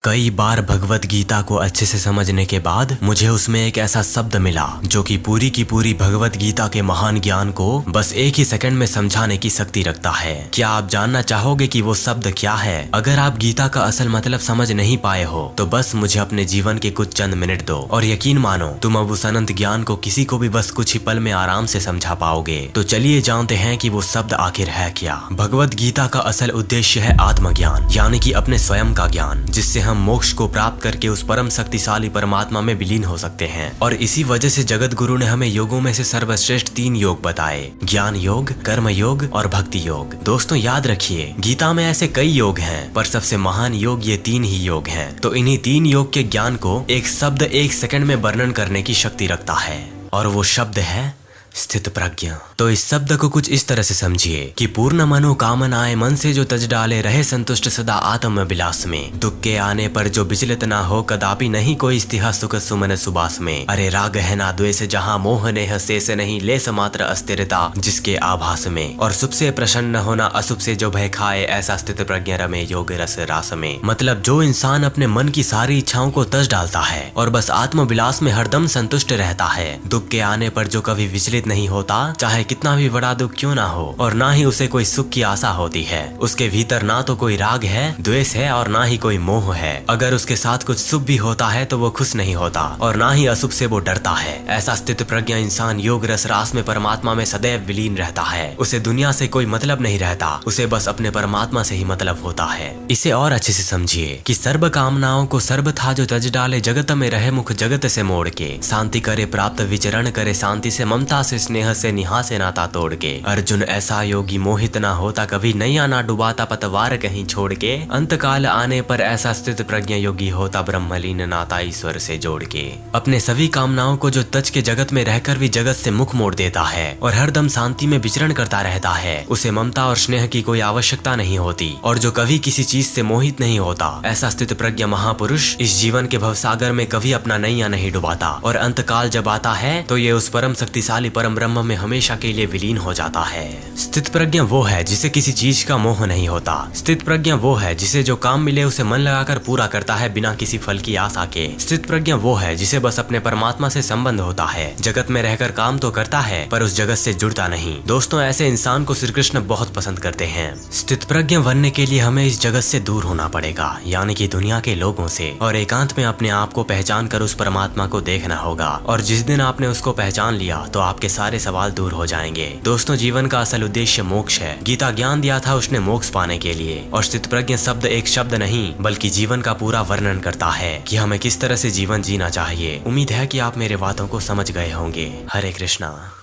कई बार भगवत गीता को अच्छे से समझने के बाद मुझे उसमें एक ऐसा शब्द मिला जो कि पूरी की पूरी भगवत गीता के महान ज्ञान को बस एक ही सेकंड में समझाने की शक्ति रखता है। क्या आप जानना चाहोगे कि वो शब्द क्या है? अगर आप गीता का असल मतलब समझ नहीं पाए हो तो बस मुझे अपने जीवन के कुछ चंद मिनट दो और यकीन मानो तुम अब उस अनंत ज्ञान को किसी को भी बस कुछ ही पल में आराम से समझा पाओगे। तो चलिए जानते हैं कि वो शब्द आखिर है क्या। भगवत गीता का असल उद्देश्य है आत्मज्ञान, यानी कि अपने स्वयं का ज्ञान, जिससे हम मोक्ष को प्राप्त करके उस परम शक्तिशाली परमात्मा में विलीन हो सकते हैं। और इसी वजह से जगत गुरु ने हमें योगों में से सर्वश्रेष्ठ 3 योग बताए: ज्ञान योग, कर्म योग और भक्ति योग। दोस्तों याद रखिए, गीता में ऐसे कई योग हैं पर सबसे महान योग ये 3 ही योग हैं। तो इन्हीं 3 योग के ज्ञान को एक शब्द 1 सेकंड में वर्णन करने की शक्ति रखता है और वो शब्द है स्थित प्रज्ञा। तो इस शब्द को कुछ इस तरह से समझिए कि पूर्ण मनोकामनाएं मन से जो तज डाले, रहे संतुष्ट सदा आत्म विलास में। दुख के आने पर जो विचलित ना हो, कदापि नहीं कोई स्थिहा सुख सुमन सुबास में। अरे राग है ना द्वेष, जहाँ मोह नेह शेष नहीं, ले समात्र अस्थिरता जिसके आभास में। और शुभ से प्रसन्न होना, अशुभ से जो भय खाए, ऐसा स्थित प्रज्ञा रमे योग रस रास में। मतलब जो इंसान अपने मन की सारी इच्छाओं को तज डालता है और बस आत्म विलास में हरदम संतुष्ट रहता है, दुख के आने पर जो कभी विचलित नहीं होता, चाहे कितना भी बड़ा दुख क्यों ना हो, और ना ही उसे कोई सुख की आशा होती है। उसके भीतर ना तो कोई राग है, द्वेष है और ना ही कोई मोह है। अगर उसके साथ कुछ शुभ भी होता है तो वो खुश नहीं होता और ना ही अशुभ से वो डरता है। ऐसा स्थित प्रज्ञा इंसान योग रस रास में परमात्मा में सदैव विलीन रहता है। उसे दुनिया से कोई मतलब नहीं रहता, उसे बस अपने परमात्मा से ही मतलब होता है। इसे और अच्छे से समझिए कि सर्व कामनाओं को सर्व था जो तज डाले, जगत में रहे मुख जगत से मोड़ के। शांति करे प्राप्त विचरण करे शांति से, ममता से स्नेह से निहा से नाता तोड़ के। अर्जुन ऐसा योगी मोहित ना होता, कभी नैया ना डुबाता पतवार कहीं छोड़ के। अंत काल आने पर ऐसा स्थित प्रज्ञा योगी होता, ब्रह्मलीन नाता ईश्वर से जोड़ के। अपने सभी कामनाओं को जो तज के जगत में रहकर भी जगत से मुख मोड़ देता है और हरदम शांति में विचरण करता रहता है, उसे ममता और स्नेह की कोई आवश्यकता नहीं होती और जो कभी किसी चीज से मोहित नहीं होता, ऐसा स्थित प्रज्ञा महापुरुष इस जीवन के भवसागर में कभी अपना नैया नहीं डुबाता और अंत काल जब आता है तो ये उस परम शक्तिशाली परम ब्रह्म में हमेशा के लिए विलीन हो जाता है। स्थित प्रज्ञा वो है जिसे किसी चीज का मोह नहीं होता। स्थित प्रज्ञा वो है जिसे जो काम मिले उसे मन लगाकर पूरा करता है बिना किसी फल की आशा के। स्थित प्रज्ञा वो है जिसे बस अपने परमात्मा से संबंध होता है। जगत में रहकर काम तो करता है पर उस जगत से जुड़ता नहीं। दोस्तों ऐसे इंसान को श्री कृष्ण बहुत पसंद करते हैं। स्थित प्रज्ञा बनने के लिए हमें इस जगत से दूर होना पड़ेगा, यानी कि दुनिया के लोगों से, और एकांत में अपने आप को पहचान कर उस परमात्मा को देखना होगा। और जिस दिन आपने उसको पहचान लिया तो आपके सारे सवाल दूर हो जाएंगे। दोस्तों जीवन का असल उद्देश्य मोक्ष है। गीता ज्ञान दिया था उसने मोक्ष पाने के लिए, और स्थित प्रज्ञ शब्द एक शब्द नहीं बल्कि जीवन का पूरा वर्णन करता है कि हमें किस तरह से जीवन जीना चाहिए। उम्मीद है कि आप मेरे बातों को समझ गए होंगे। हरे कृष्णा।